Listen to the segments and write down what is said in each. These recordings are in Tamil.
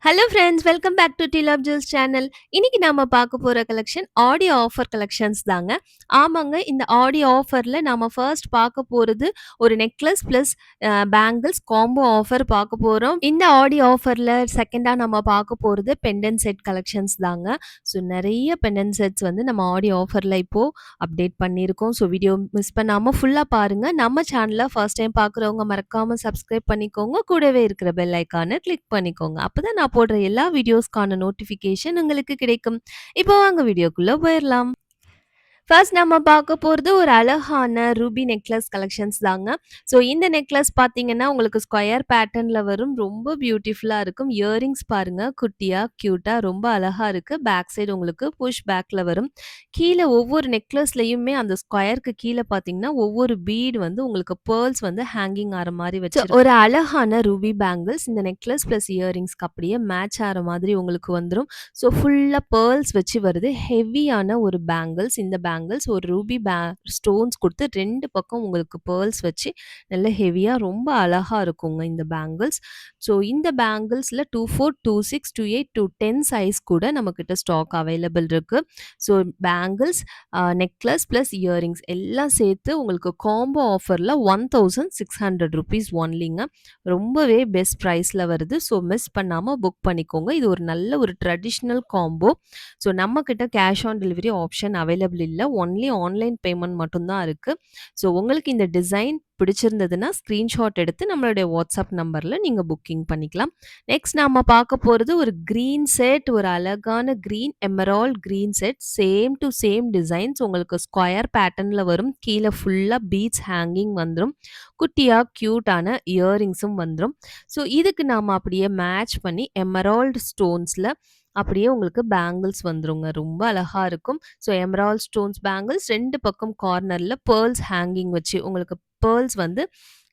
Hello friends, welcome back to deal of juice channel. இன்னைக்கு நாம பார்க்க போற கலெக்ஷன் ஆடியோ ஆஃபர் கலெக்ஷன்ஸ் தாங்க. ஆமாங்க, இந்த ஆடியோ ஆஃபர்ல நாம ஃபர்ஸ்ட் பார்க்க போறது ஒரு necklace plus bangles combo offer பார்க்க போறோம். இந்த ஆடியோ ஆஃபர்ல செகண்டா நம்ம பார்க்க போறது பெண்டன்ட் செட் கலெக்ஷன்ஸ் தாங்க. ஸோ நிறைய பெண்டன்ட் செட்ஸ் வந்து நம்ம ஆடியோ ஆஃபர்ல இப்போ அப்டேட் பண்ணியிருக்கோம். ஸோ வீடியோ மிஸ் பண்ணாம ஃபுல்லா பாருங்க. நம்ம சேனலை ஃபர்ஸ்ட் டைம் பார்க்குறவங்க மறக்காம சப்ஸ்கிரைப் பண்ணிக்கோங்க. கூடவே இருக்கிற பெல் ஐக்கானை கிளிக் பண்ணிக்கோங்க. அப்பதான் நான் போடுற எல்லா வீடியோஸ்க்கான நோட்டிஃபிகேஷன் உங்களுக்கு கிடைக்கும். இப்போ வாங்க வீடியோக்குள்ள போயிரலாம். ஃபர்ஸ்ட் நம்ம பார்க்க போறது ஒரு அழகான ரூபி நெக்லஸ் கலெக்ஷன்ஸ் தாங்க. ஸோ இந்த நெக்லஸ் பார்த்தீங்கன்னா, உங்களுக்கு ஸ்கொயர் பேட்டர்ன்ல வரும். ரொம்ப பியூட்டிஃபுல்லா இருக்கும். இயரிங்ஸ் பாருங்க, குட்டியா, கியூட்டா ரொம்ப அழகா இருக்கு. பேக் சைடு உங்களுக்கு புஷ் பேக்ல வரும். கீழ ஒவ்வொரு நெக்லஸ்லயுமே அந்த ஸ்கொயருக்கு கீழ பார்த்தீங்கன்னா, ஒவ்வொரு பீட் வந்து உங்களுக்கு பெர்ல்ஸ் வந்து ஹேங்கிங் ஆற மாரி வச்சிருக்கு. ஒரு அழகான ரூபி பேங்கிள்ஸ் இந்த நெக்லஸ் பிளஸ் இயரிங்ஸ்க்கு அப்படியே மேட்ச் ஆற மாதிரி உங்களுக்கு வந்துரும். ஸோ ஃபுல்லா பெர்ல்ஸ் வச்சு வருது. ஹெவியான ஒரு பேங்கிள்ஸ். இந்த பேங்கிள்ஸ் ஒரு ரூபி ஸ்டோன்ஸ் குடுத்து 2 பக்கம் உங்களுக்கு பெர்ல்ஸ் வச்சு நல்ல ஹெவியா ரொம்ப அழகா இருக்குங்க இந்த பேங்கிள்ஸ். ஸோ இந்த பேங்கிள்ஸ்ல 24, 26, 28, 210 சைஸ் கூட நம்மகிட்ட ஸ்டாக் அவைலபிள் இருக்கு. So bangles, necklace plus earrings எல்லாம் சேர்த்து உங்களுக்கு காம்போ ஆஃபர்ல ₹1600 ஒன்லிங்க. ரொம்பவே பெஸ்ட் ப்ரைஸ்ல வருது. ஸோ மிஸ் பண்ணாம புக் பண்ணிக்கோங்க. இது ஒரு நல்ல ஒரு ட்ரெடிஷ்னல் காம்போ. ஸோ நம்மகிட்ட cash on delivery option available இல்ல. ஒன்லி ஆன்லைன் பேமெண்ட் மட்டும் தான் இருக்கு. ஸோ உங்களுக்கு இந்த டிசைன் பிடிச்சிருந்ததுன்னா ஸ்க்ரீன்ஷாட் எடுத்து நம்மளுடைய வாட்ஸ்அப் நம்பர்ல நீங்க புக்கிங் பண்ணிக்கலாம். நெக்ஸ்ட் நாம பார்க்க போறது ஒரு கிரீன் செட். ஒரு அழகான green emerald green set. Same to same designs உங்களுக்கு ஸ்கொயர் பேட்டர்ன்ல வரும். கீழ ஃபுல்லா பீட்ஸ் ஹேங்கிங் வந்துரும். குட்டியா கியூட்டான இயரிங்ஸும் வந்துரும். ஸோ இதுக்கு நாம அப்படியே மேட்ச் பண்ணி எமரால்ட் ஸ்டோன்ஸ்ல அப்படியே உங்களுக்கு பேங்கிள்ஸ் வந்துருங்க. ரொம்ப அழகா இருக்கும். ஸோ எமரால்ட் ஸ்டோன்ஸ் பேங்கிள்ஸ் 2 பக்கம் கார்னர்ல பெர்ல்ஸ் ஹேங்கிங் வச்சு உங்களுக்கு பெர்ல்ஸ் வந்து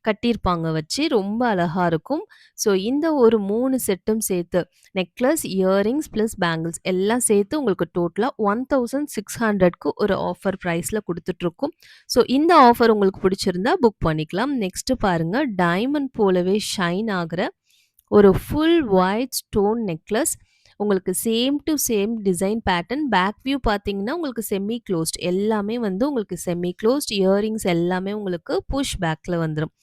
கட்டியிருப்பாங்க வச்சு ரொம்ப அழகா இருக்கும். ஸோ இந்த ஒரு 3 செட்டும் சேர்த்து நெக்லஸ், இயரிங்ஸ் பிளஸ் பேங்கிள்ஸ் எல்லாம் சேர்த்து உங்களுக்கு டோட்டலா 1600க்கு ஒரு ஆஃபர் பிரைஸ்ல குடுத்துட்டுருக்கோம். ஸோ இந்த ஆஃபர் உங்களுக்கு பிடிச்சிருந்தா புக் பண்ணிக்கலாம். நெக்ஸ்ட் பாருங்க, டைமண்ட் போலவே ஷைன் ஆகுற ஒரு ஃபுல் ஒயிட் ஸ்டோன் நெக்லஸ். உங்களுக்கு same to same design pattern. Back view பார்த்தீங்கன்னா, உங்களுக்கு செமி க்ளோஸ்ட் எல்லாமே வந்து உங்களுக்கு செமி க்ளோஸ்ட். இயரிங்ஸ் எல்லாமே உங்களுக்கு புஷ் பேக்ல வந்துரும்.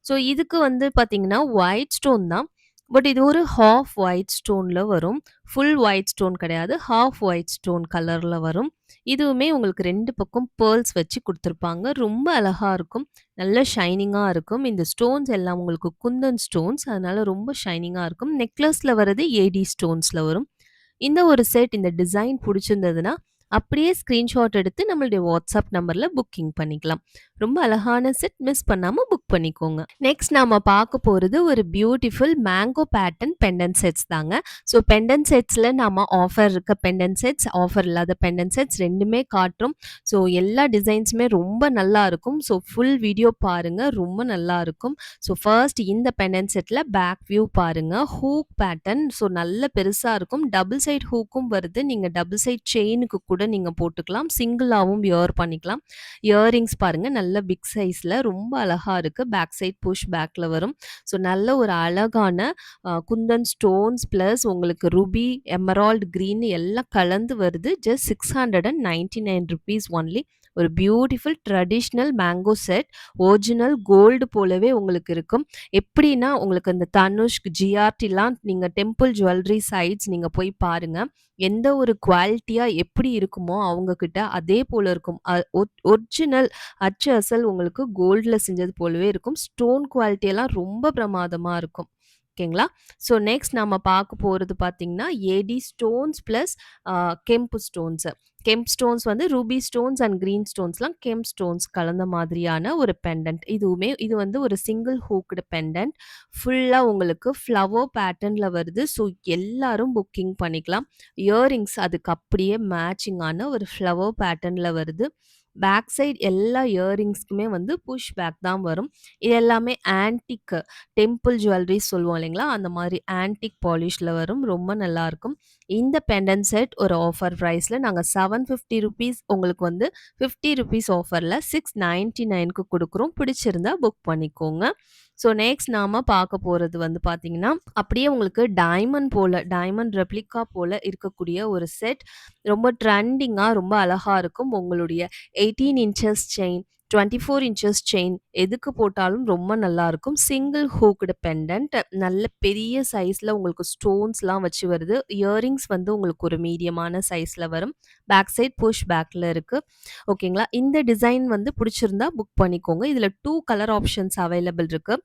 ஸோ இதுக்கு வந்து பார்த்தீங்கன்னா, ஒயிட் ஸ்டோன் தான். பட் இது ஒரு ஹாஃப் ஒயிட் ஸ்டோன்ல வரும். ஃபுல் ஒயிட் ஸ்டோன் கிடையாது. ஹாஃப் ஒயிட் ஸ்டோன் கலர்ல வரும். இதுவுமே உங்களுக்கு 2 பக்கம் பெர்ல்ஸ் வச்சு குடுத்துருப்பாங்க. ரொம்ப அழகா இருக்கும். நல்ல ஷைனிங்கா இருக்கும். இந்த ஸ்டோன்ஸ் எல்லாம் உங்களுக்கு குந்தன் ஸ்டோன்ஸ். அதனால ரொம்ப ஷைனிங்கா இருக்கும். நெக்லஸ்ல வரது ஏடி ஸ்டோன்ஸ்ல வரும். இந்த ஒரு செட் இந்த டிசைன் புடிச்சிருந்ததுன்னா, அப்படியே ஸ்கிரீன்ஷாட் எடுத்து நம்மளுடைய வாட்ஸ்அப் நம்பர்ல புக்கிங் பண்ணிக்கலாம். ரொம்ப அழகான செட், மிஸ் பண்ணாம புக் பண்ணிக்கோங்க. நெக்ஸ்ட் நாம பார்க்க போறது ஒரு beautiful mango pattern pendant sets தாங்க. ஸோ பெண்டன்ட் செட்ஸ்ல நாம ஆஃபர் இருக்க பெண்டன்ட் செட்ஸ், ஆஃபர் இல்லாத பெண்டன்ட் செட்ஸ் 2மே காட்டுறோம். ஸோ எல்லா டிசைன்ஸுமே ரொம்ப நல்லா இருக்கும். ஸோ ஃபுல் வீடியோ பாருங்க. ரொம்ப நல்லா இருக்கும். ஸோ ஃபர்ஸ்ட் இந்த பெண்டன்ட் செட்ல பேக் வியூ பாருங்க. Hook pattern. ஸோ நல்ல பெருசா இருக்கும். டபுள் சைட் ஹூக்கும் வருது. நீங்க டபுள் சைட் செயினுக்கு கூட நீங்க போட்டுக்கலாம். சிங்கிளாவும் வியர் பண்ணிக்கலாம். இயரிங்ஸ் பாருங்க, நல்ல பிக் சைஸ்ல ரொம்ப அழகா இருக்கு. பேக் சைட் புஷ் பேக்ல வரும். ஸோ நல்ல ஒரு அழகான குந்தன் ஸ்டோன்ஸ் பிளஸ் உங்களுக்கு ரூபி, எமரால்ட் கிரீன் எல்லாம் கலந்து வருது. Just ₹699 only. ஒரு beautiful traditional mango set. Original gold போலவே உங்களுக்கு இருக்கும். எப்படின்னா, உங்களுக்கு அந்த தனுஷ்க், ஜிஆர்டிலாம் நீங்க டெம்பிள் ஜுவல்லரி சைட்ஸ் நீங்க போய் பாருங்க. எந்த ஒரு குவாலிட்டியா எப்படி இருக்குமோ அவங்க கிட்ட அதே போல இருக்கும். ஒரிஜினல் அச்சு அசல் உங்களுக்கு கோல்ட்ல செஞ்சது போலவே இருக்கும். ஸ்டோன் குவாலிட்டி எல்லாம் ரொம்ப பிரமாதமா இருக்கும். ஓகேங்களா? ஸோ நெக்ஸ்ட் நாம பார்க்க போறது பார்த்தீங்கன்னா, AD stones plus kemp stones. Kemp stones வந்து ரூபி ஸ்டோன்ஸ் அண்ட் கிரீன் ஸ்டோன்ஸ்லாம் கெம்ப் ஸ்டோன்ஸ் கலந்த மாதிரியான ஒரு பெண்டன்ட். இது வந்து ஒரு சிங்கிள் ஹூக்டு பெண்டன்ட். ஃபுல்லா உங்களுக்கு ஃப்ளவர் பேட்டர்ன்ல வருது. ஸோ எல்லாரும் புக்கிங் பண்ணிக்கலாம். இயரிங்ஸ் அதுக்கு அப்படியே மேட்சிங்கான ஒரு ஃப்ளவர் பேட்டர்ன்ல வருது. பேக் சைட் எல்லா இயரிங்ஸ்க்குமே வந்து புஷ் பேக் தான் வரும். இது எல்லாமே ஆன்டிக் டெம்பிள் ஜுவல்லரிஸ் சொல்லுவோம் இல்லைங்களா? அந்த மாதிரி ஆன்டிக் பாலிஷ்ல வரும். ரொம்ப நல்லாயிருக்கும். இந்த பெண்டன்ட் செட் ஒரு ஆஃபர் பிரைஸ்ல நாங்க ₹750 உங்களுக்கு வந்து ₹50 ஆஃபர்ல 699க்கு குடுக்குறோம். பிடிச்சிருந்தா புக் பண்ணிக்கோங்க. ஸோ நெக்ஸ்ட் நாம பார்க்க போறது வந்து பார்த்தீங்கன்னா, அப்படியே உங்களுக்கு டைமண்ட் ரெப்ளிகா போல இருக்கக்கூடிய ஒரு செட். ரொம்ப ட்ரெண்டிங்கா ரொம்ப அழகா இருக்கும். உங்களுடைய 18 இன்ச்சஸ் செயின், 24 இன்ச்சஸ் செயின் எதுக்கு போட்டாலும் ரொம்ப நல்லாருக்கும். சிங்கிள் ஹூக்டு பெண்டன்ட் நல்ல பெரிய சைஸ்ல உங்களுக்கு ஸ்டோன்ஸ்லாம் வச்சு வருது. இயரிங்ஸ் வந்து உங்களுக்கு ஒரு மீடியமான சைஸ்ல வரும். பேக் சைட் புஷ் பேக்ல இருக்கு. ஓகேங்களா? இந்த டிசைன் வந்து பிடிச்சிருந்தா புக் பண்ணிக்கோங்க. இதுல 2 கலர் ஆப்ஷன்ஸ் அவைலபிள் இருக்கு.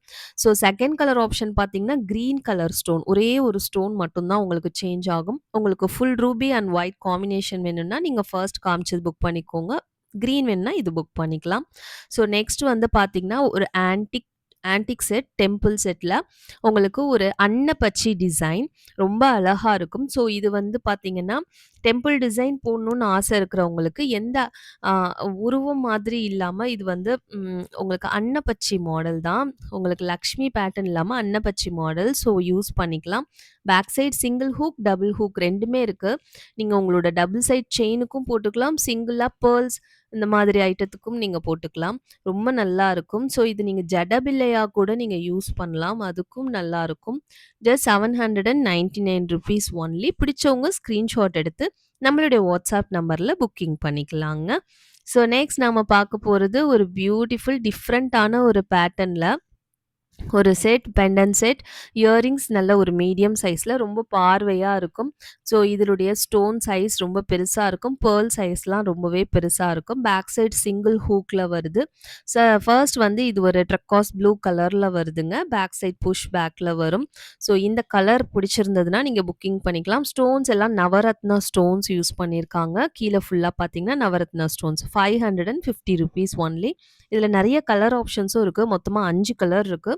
ஸோ செகண்ட் கலர் ஆப்ஷன் பார்த்தீங்கன்னா, கிரீன் கலர் ஸ்டோன். ஒரே ஒரு ஸ்டோன் மட்டும் தான் உங்களுக்கு சேஞ்ச் ஆகும். உங்களுக்கு full Ruby and white combination வேணும்னா, நீங்க ஃபர்ஸ்ட் காமிச்சது புக் பண்ணிக்கோங்க. கிரீன் வேணும்னா இது புக் பண்ணிக்கலாம். ஸோ நெக்ஸ்ட் வந்து பார்த்தீங்கன்னா, ஒரு ஆன்டிக் செட், டெம்பிள் செட்ல உங்களுக்கு ஒரு அன்னப்பச்சி டிசைன் ரொம்ப அழகா இருக்கும். ஸோ இது வந்து பார்த்தீங்கன்னா, டெம்பிள் டிசைன் போடணும்னு ஆசை இருக்கிறவங்களுக்கு எந்த அ உருவம் மாதிரி இல்லாம இது வந்து உங்களுக்கு அன்னப்பச்சி மாடல் தான். உங்களுக்கு லக்ஷ்மி பேட்டர்ன் இல்லாம அன்னப்பச்சி மாடல். ஸோ யூஸ் பண்ணிக்கலாம். Back side single hook, double hook 2மே இருக்கு. நீங்க உங்களோட டபுள் சைட் செயினுக்கும் போட்டுக்கலாம். சிங்கிளா பேர்ல்ஸ் இந்த மாதிரி ஐட்டத்துக்கும் நீங்க போட்டுக்கலாம். ரொம்ப நல்லா இருக்கும். ஸோ இது நீங்க ஜடபில்லையா கூட நீங்க யூஸ் பண்ணலாம். அதுக்கும் நல்லாருக்கும். Just ₹799 only. பிடிச்சவங்க ஸ்கிரீன்ஷாட் எடுத்து நம்மளுடைய வாட்ஸ்அப் நம்பர்ல புக்கிங் பண்ணிக்கலாங்க. ஸோ நெக்ஸ்ட் நாம பார்க்க போறது ஒரு பியூட்டிஃபுல் டிஃப்ரெண்ட்டான ஒரு பேட்டர்ன்ல ஒரு செட், பெண்டன்ட் செட், இயரிங்ஸ் நல்ல ஒரு மீடியம் சைஸ்ல ரொம்ப பார்வையா இருக்கும். ஸோ இதனுடைய ஸ்டோன் சைஸ் ரொம்ப பெருசா இருக்கும். பேர்ல் சைஸ்லாம் ரொம்பவே பெருசா இருக்கும். பேக் சைட் சிங்கிள் ஹூக்ல வருது. ஃபர்ஸ்ட் வந்து இது ஒரு டர்காஸ் ப்ளூ கலர்ல வருதுங்க. பேக் சைட் புஷ் பேக்ல வரும். ஸோ இந்த கலர் பிடிச்சிருந்ததுன்னா நீங்க புக்கிங் பண்ணிக்கலாம். ஸ்டோன்ஸ் எல்லாம் நவரத்னா ஸ்டோன்ஸ் யூஸ் பண்ணியிருக்காங்க. கீழ ஃபுல்லா பார்த்தீங்கன்னா நவரத்னா ஸ்டோன்ஸ். ₹550 ஒன்லி. இதுல நெறைய கலர் ஆப்ஷன்ஸும் இருக்கு. மொத்தமா 5 கலர் இருக்கு.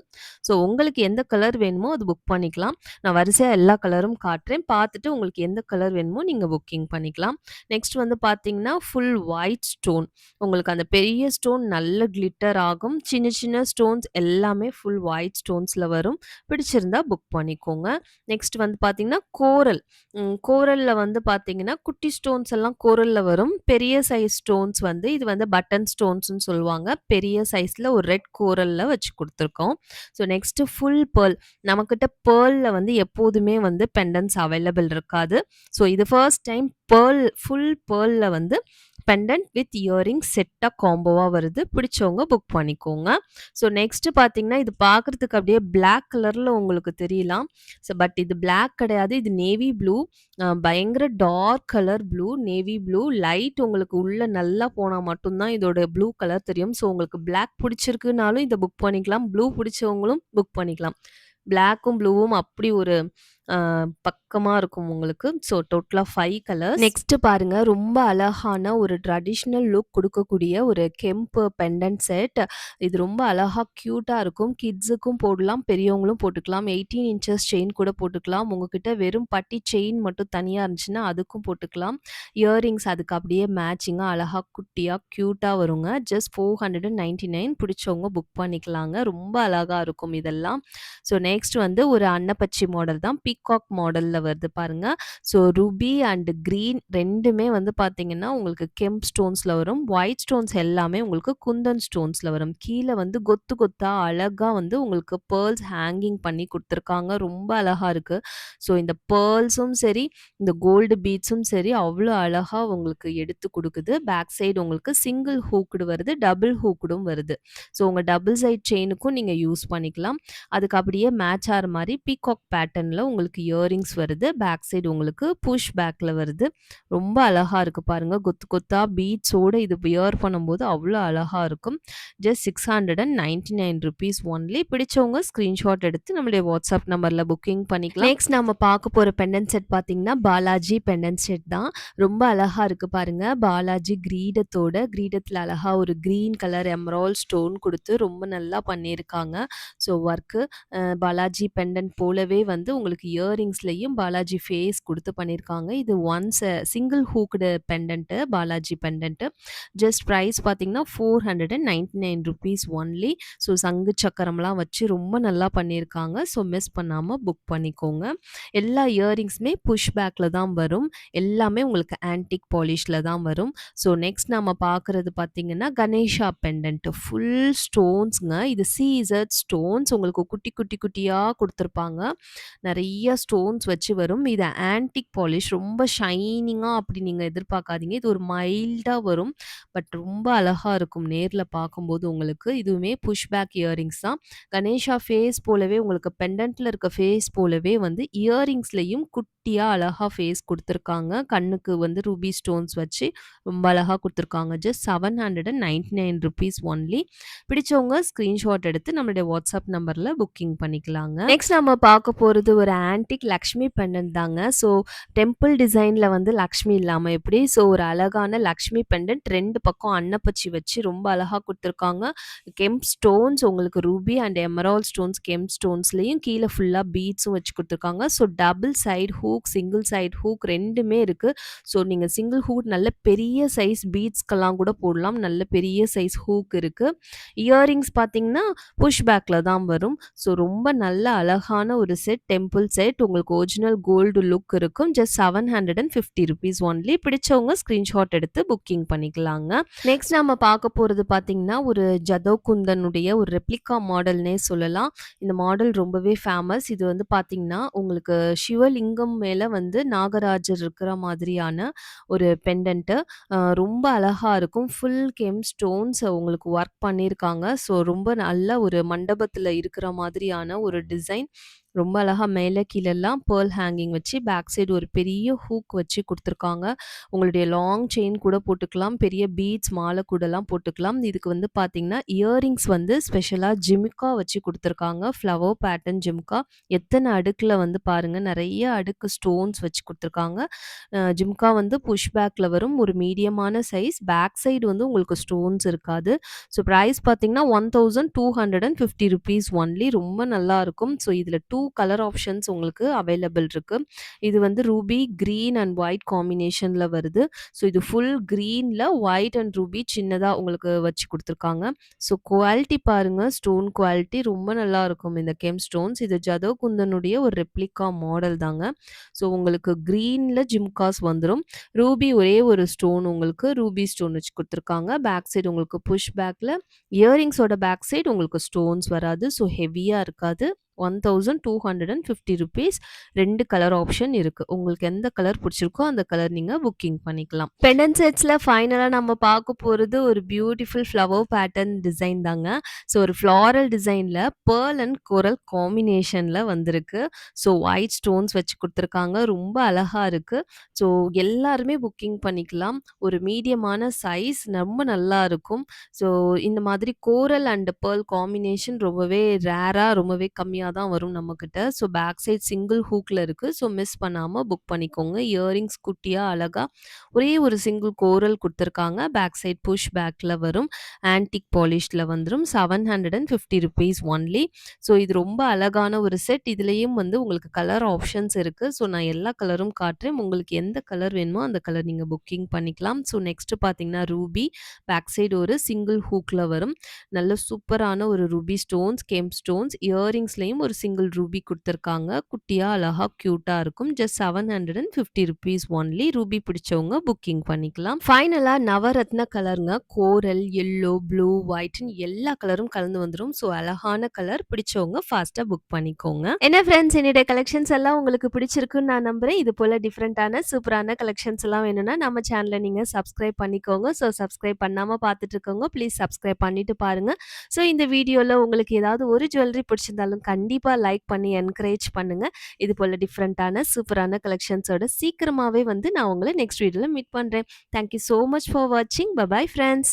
ஸோ உங்களுக்கு எந்த கலர் வேணுமோ அது புக் பண்ணிக்கலாம். நான் வரிசையா எல்லா கலரும் காட்டுறேன். பார்த்துட்டு உங்களுக்கு எந்த கலர் வேணுமோ நீங்க புக்கிங் பண்ணிக்கலாம். நெக்ஸ்ட் வந்து பார்த்தீங்கன்னா, ஃபுல் ஒயிட் ஸ்டோன். உங்களுக்கு அந்த பெரிய ஸ்டோன் நல்ல கிளிட்டர் ஆகும். சின்ன சின்ன ஸ்டோன்ஸ் எல்லாமே ஃபுல் ஒயிட் ஸ்டோன்ஸ்ல வரும். பிடிச்சிருந்தா புக் பண்ணிக்கோங்க. நெக்ஸ்ட் வந்து பார்த்தீங்கன்னா, கோரல்ல வந்து பார்த்தீங்கன்னா, குட்டி ஸ்டோன்ஸ் எல்லாம் கோரல்ல வரும். பெரிய சைஸ் ஸ்டோன்ஸ் வந்து இது வந்து பட்டன் ஸ்டோன்ஸ்ன்னு சொல்லுவாங்க. பெரிய சைஸ்ல ஒரு ரெட் கோரல்ல வச்சு குடுத்துருக்கோம். So next full pearl. நம்மகிட்ட பேர்ல்ல வந்து எப்போதுமே வந்து பெண்டன்ட்ஸ் அவைலபிள் இருக்காது. ஸோ இது ஃபர்ஸ்ட் டைம் ஃபுல் பேர்ல்ல வந்து பெண்டன்ட் வித் இயரிங் செட்டா காம்போவா வருது. பிடிச்சவங்க புக் பண்ணிக்கோங்க. ஸோ நெக்ஸ்ட்டு பார்த்தீங்கன்னா, இது பார்க்கறதுக்கு அப்படியே பிளாக் கலர்ல உங்களுக்கு தெரியலாம். பட் இது பிளாக் கிடையாது. இது நேவி ப்ளூ. பயங்கர dark colour blue, navy blue. Light உங்களுக்கு உள்ள நல்லா போனா மட்டும் தான் இதோட ப்ளூ கலர் தெரியும். ஸோ உங்களுக்கு பிளாக் பிடிச்சிருக்குனாலும் இத புக் பண்ணிக்கலாம். ப்ளூ பிடிச்சவங்களும் புக் பண்ணிக்கலாம். பிளாக்கும், ப்ளூவும் அப்படி ஒரு அ பக்கமா இருக்கும் உங்களுக்கு. ஸோ டோட்டலா 5 கலர்ஸ். நெக்ஸ்ட் பாருங்க, ரொம்ப அழகான ஒரு ட்ரெடிஷனல் லுக் குடுக்கக்கூடிய ஒரு கெம்பு பெண்டன்ட் செட். இது ரொம்ப அழகா கியூட்டா இருக்கும். கிட்ஸுக்கும் போடலாம், பெரியவங்களும் போட்டுக்கலாம். 18 இன்ச்சஸ் செயின் கூட போட்டுக்கலாம். உங்ககிட்ட வெறும் பட்டி செயின் மட்டும் தனியா இருந்துச்சுன்னா, அதுக்கும் போட்டுக்கலாம். இயரிங்ஸ் அதுக்கு அப்படியே மேட்சிங்கா அழகா குட்டியா கியூட்டா வருங்க. ஜஸ்ட் 499. பிடிச்சவங்க புக் பண்ணிக்கலாங்க. ரொம்ப அழகா இருக்கும் இதெல்லாம். ஸோ நெக்ஸ்ட் வந்து ஒரு அன்னப்பச்சி மாடல் தான். பீகாக் மாடல்ல வருது பாருங்க. ஸோ ரூபி அண்ட் கிரீன் 2மே வந்து பார்த்தீங்கன்னா, உங்களுக்கு கெம்ப் ஸ்டோன்ஸ்ல வரும். ஒயிட் ஸ்டோன்ஸ் எல்லாமே உங்களுக்கு குந்தன் ஸ்டோன்ஸ்ல வரும். கீழ வந்து கொத்து கொத்தா அழகா வந்து உங்களுக்கு பேர்ல்ஸ் ஹேங்கிங் பண்ணி குடுத்துருக்காங்க. ரொம்ப அழகா இருக்கு. ஸோ இந்த பேர்ல்ஸும் சரி, இந்த கோல்டு பீட்ஸும் சரி, அவ்ளோ அழகா உங்களுக்கு எடுத்து குடுக்குது. பேக் சைடு உங்களுக்கு சிங்கிள் ஹூக்டு வருது, டபுள் ஹூக்டும் வருது. ஸோ உங்க டபுள் சைட் செயினுக்கும் நீங்க யூஸ் பண்ணிக்கலாம். அதுக்கு அப்படியே மேட்ச் ஆற மாரி பீகாக் பேட்டர்ன்ல உங்களுக்கு இயரிங்ஸ் வருது. பேக் சைடு உங்களுக்கு புஷ் பேக்ல வருது. ரொம்ப அழகா இருக்கு பாருங்க. கொத்து கொத்தா பீட்ஸோட இது வியர் பண்ணும்போது அவ்ளோ அழகா இருக்கும். Just ₹699 only. பிடிச்சவங்க ஸ்கிரீன்ஷாட் எடுத்து நம்மளுடைய வாட்ஸ்அப் நம்பர்ல புக்கிங் பண்ணிக்கலாம். நெக்ஸ்ட் நம்ம பார்க்க போற பெண்டன்ட் செட் பார்த்தீங்கன்னா, பாலாஜி பெண்டன்ட் செட் தான். ரொம்ப அழகா இருக்கு பாருங்க. பாலாஜி கிரீடத்துல அழகா ஒரு கிரீன் கலர் எமரால்ட் ஸ்டோன் குடுத்து ரொம்ப நல்லா பண்ணியிருக்காங்க. ஸோ ஒர்க்கு பாலாஜி பெண்டன்ட் போலவே வந்து உங்களுக்கு இயரிங்ஸ்லயும் பாலாஜி ஃபேஸ் குடுத்து பண்ணியிருக்காங்க. இது once single hooked pendant Balaji pendant. Just price பார்த்தீங்கன்னா, ₹499 ஒன்லி. ஸோ சங்கு சக்கரம்லாம் வச்சு ரொம்ப நல்லா பண்ணியிருக்காங்க. ஸோ மிஸ் பண்ணாம புக் பண்ணிக்கோங்க. எல்லா இயரிங்ஸுமே புஷ் பேக்ல தான் வரும். எல்லாமே உங்களுக்கு ஆன்டிக் பாலிஷ்ல தான் வரும். ஸோ நெக்ஸ்ட் நம்ம பார்க்குறது பார்த்தீங்கன்னா, கணேஷா பெண்டன்ட் ஃபுல் ஸ்டோன்ஸ்ங்க. இது சீசர்ட் ஸ்டோன்ஸ் உங்களுக்கு குட்டி குட்டி குட்டியா குடுத்துருப்பாங்க. நெறைய ஸ்டோன்ஸ் வச்சு வரும். இது ஆன்டிக் பாலிஷ் ரொம்ப ஷைனிங்கா அப்படி நீங்க எதிர்பார்க்காதீங்க. இது ஒரு மைல்டா வரும். பட் ரொம்ப அழகா இருக்கும் நேர்ல பார்க்கும்போது உங்களுக்கு. இதுவுமே புஷ் பேக் இயரிங்ஸ் தான். கணேஷா ஃபேஸ் போலவே உங்களுக்கு பெண்டன்ட்ல இருக்க ஃபேஸ் போலவே வந்து இயரிங்ஸ்லயும் குட்டியா அழகா ஃபேஸ் குடுத்துருக்காங்க. கண்ணுக்கு வந்து ரூபி ஸ்டோன்ஸ் வச்சு ரொம்ப அழகா குடுத்துருக்காங்க. Just ₹799 only. பிடிச்சவங்க ஸ்கிரீன்ஷாட் எடுத்து நம்மளுடைய வாட்ஸ்அப் நம்பர்ல புக்கிங் பண்ணிக்கலாங்க. நெக்ஸ்ட் நம்ம பார்க்க போறது ஒரு ஆன்டிக் லக்ஷ்மி பெண்டன்ட் தாங்க. ஸோ டெம்பிள் டிசைன்ல வந்து லக்ஷ்மி இல்லாம எப்படி? ஸோ ஒரு அழகான லக்ஷ்மி பெண்டன்ட் 2 பக்கம் அன்னப்பச்சி வச்சு ரொம்ப அழகா குடுத்துருக்காங்க. கெம்ப் ஸ்டோன்ஸ் உங்களுக்கு ruby and emerald stones kemp ஸ்டோன்ஸ்லயும் கீழ ஃபுல்லா பீட்ஸும் வச்சு குடுத்துருக்காங்க. So double side hook, single side hook 2மே இருக்கு. ஸோ நீங்க சிங்கிள் ஹூக் நல்ல பெரிய சைஸ் பீட்ஸ்க்கெல்லாம் கூட போடலாம். நல்ல பெரிய சைஸ் ஹூக் இருக்கு. இயரிங்ஸ் பார்த்தீங்கன்னா, புஷ் பேக்ல தான் வரும். ஸோ ரொம்ப நல்ல அழகான ஒரு செட், டெம்பிள் செட். உங்களுக்கு ஒரிஜினல் கோல்டு லுக் இருக்கும். Just ₹750 only. பிடிச்சவங்க ஸ்கிரீன்ஷாட் எடுத்து புக்கிங் பண்ணிக்கலாங்க. நெக்ஸ்ட் நம்ம பார்க்க போறது பார்த்தீங்கன்னா, ஒரு ஜதோகுந்தனுடைய ஒரு ரெப்ளிகா மாடல்னே சொல்லலாம். இந்த மாடல் ரொம்பவே ஃபேமஸ். இது வந்து பார்த்தீங்கன்னா, உங்களுக்கு சிவலிங்கம் மேல வந்து நாகராஜர் இருக்கிற மாதிரியான ஒரு பெண்டன்ட். ரொம்ப அழகா இருக்கும். ஃபுல் கெம் ஸ்டோன்ஸ் உங்களுக்கு ஒர்க் பண்ணியிருக்காங்க. ஸோ ரொம்ப நல்ல ஒரு மண்டபத்தில இருக்கிற மாதிரியான ஒரு டிசைன். ரொம்ப அழகா மேல கீழலாம் பெர்ல் ஹேங்கிங் வச்சு பேக் சைடு ஒரு பெரிய ஹூக் வச்சு குடுத்துருக்காங்க. உங்களுடைய லாங் செயின் கூட போட்டுக்கலாம். பெரிய பீட்ஸ் மாலை கூடலாம் போட்டுக்கலாம். இதுக்கு வந்து பார்த்தீங்கன்னா, இயரிங்ஸ் வந்து ஸ்பெஷலா ஜிமிக்கா வச்சு குடுத்துருக்காங்க. ஃப்ளவர் பேட்டர்ன் ஜிமிக்கா. எத்தன அடுக்குல வந்து பாருங்க. நெறைய அடுக்கு ஸ்டோன்ஸ் வச்சு குடுத்துருக்காங்க. ஜிமிக்கா வந்து புஷ் பேக்ல வரும். ஒரு மீடியமான சைஸ். பேக் சைடு வந்து உங்களுக்கு ஸ்டோன்ஸ் இருக்காது. ஸோ பிரைஸ் பார்த்தீங்கன்னா, ₹1250 ஒன்லி. ரொம்ப நல்லாருக்கும். ஸோ இதில 2 கலர் ஆப்ஷன்ஸ் உங்களுக்கு அவைலபிள் இருக்கு. இது வந்து ரூபி, கிரீன் அண்ட் ஒயிட் காம்பினேஷன்ல வருது. ஸோ இது ஃபுல் கிரீன்ல ஒயிட் அண்ட் ரூபி சின்னதா உங்களுக்கு வச்சு குடுத்துருக்காங்க. ஸோ குவாலிட்டி பாருங்க. ஸ்டோன் குவாலிட்டி ரொம்ப நல்லாருக்கும் இந்த கெம் ஸ்டோன்ஸ். இது ஜதோகுந்தனுடைய ஒரு ரெப்ளிகா மாடல் தாங்க. ஸோ உங்களுக்கு கிரீன்ல ஜிம்காஸ் வந்துரும். ரூபி ஒரே ஒரு ஸ்டோன் உங்களுக்கு ரூபி ஸ்டோன் வச்சு குடுத்துருக்காங்க. பேக் சைடு உங்களுக்கு புஷ் பேக்ல இயரிங்ஸோட பேக் சைடு உங்களுக்கு ஸ்டோன்ஸ் வராது. ஸோ ஹெவியா இருக்காது. ₹1250 2 கலர் ஆப்ஷன் இருக்கு. உங்களுக்கு எந்த கலர் பிடிச்சிருக்கோ அந்த கலர் நீங்க புக்கிங் பண்ணிக்கலாம். பெண்டன்ட் செட்ஸ்ல ஃபைனலா நம்ம பார்க்க போறது ஒரு பியூட்டிஃபுல் ஃப்ளவர் பேட்டர்ன் டிசைன் தாங்க. ஸோ ஒரு ஃப்ளாரல் டிசைன்ல பெர்ல் அண்ட் கோரல் காம்பினேஷன்ல வந்திருக்கு. ஸோ ஒயிட் ஸ்டோன்ஸ் வச்சு குடுத்துருக்காங்க. ரொம்ப அழகா இருக்கு. ஸோ எல்லாருமே புக்கிங் பண்ணிக்கலாம். ஒரு மீடியமான சைஸ் ரொம்ப நல்லா இருக்கும். ஸோ இந்த மாதிரி கோரல் அண்ட் பெர்ல் காம்பினேஷன் ரொம்பவே ரேரா, ரொம்பவே கம்மியா தான் வரும் நம்மகிட்ட. ஸோ பேக் சைட் சிங்கிள் ஹூக்ல இருக்கு. ஸோ மிஸ் பண்ணாம புக் பண்ணிக்கோங்க. இயரிங்ஸ் குட்டியா அழகா ஒரே ஒரு சிங்கிள் கோரல் குடுத்துருக்காங்க. பேக் சைட் புஷ் பேக்ல வரும். ஆன்டிக் பாலிஷ்ல வந்துரும். ₹750 ஒன்லி. ஸோ இது ரொம்ப அழகான ஒரு செட். இதுலயும் வந்து உங்களுக்கு கலர் ஆப்ஷன்ஸ் இருக்கு. ஸோ நான் எல்லா கலரும் காட்டுறேன். உங்களுக்கு எந்த கலர் வேணுமோ அந்த கலர் நீங்க புக்கிங் பண்ணிக்கலாம். ஸோ நெக்ஸ்ட் பார்த்தீங்கன்னா, ரூபி பேக் சைடு ஒரு சிங்கிள் ஹூக்ல வரும். நல்ல சூப்பரான ஒரு ரூபி ஸ்டோன்ஸ், கெம்ப் ஸ்டோன்ஸ், இயரிங்ஸ்லயும் ஒரு சிங்கிள் ரூபி குடுத்துருக்காங்க. குட்டியா அழகா கியூட்டா இருக்கும். Just ₹750 only. ரூபி பிடிச்சவங்க புக்கிங் பண்ணிக்கலாம். ஃபைனலா நவரத்ன கலருங்க. கோரல், எல்லோ, ப்ளூ, ஒயிட்ன்னு எல்லா கலரும் கலந்து வந்துரும். ஸோ அழகான கலர். பிடிச்சவங்க ஃபாஸ்ட்டா புக் பண்ணிக்கோங்க. என்ன ஃப்ரெண்ட்ஸ், என்னுடைய கலெக்ஷன்ஸ் எல்லாம் உங்களுக்கு பிடிச்சிருக்குன்னு நான் நம்புறேன். இது போல டிஃபரெண்டான சூப்பரான கலெக்ஷன்ஸ் எல்லாம் வேணும்னா நம்ம சேனல நீங்க சப்ஸ்கிரைப் பண்ணிக்கோங்க. ஸோ சப்ஸ்கிரைப் பண்ணாம பார்த்துட்டு இருக்கவங்க ப்ளீஸ் சப்ஸ்கிரைப் பண்ணிட்டு பாருங்க. ஸோ இந்த வீடியோல உங்களுக்கு ஏதாவது ஒரு ஜுவல்லரி பிடிச்சிருந்தாலும் கண்டிப்பா லைக் பண்ணி என்கரேஜ் பண்ணுங்க. இது போல டிஃபரெண்டான சூப்பரான கலெக்ஷன்ஸோட சீக்கிரமாவே வந்து நான் உங்கள நெக்ஸ்ட் வீடியோல மீட் பண்றேன். Thank you so much for வாட்சிங். Bye bye friends.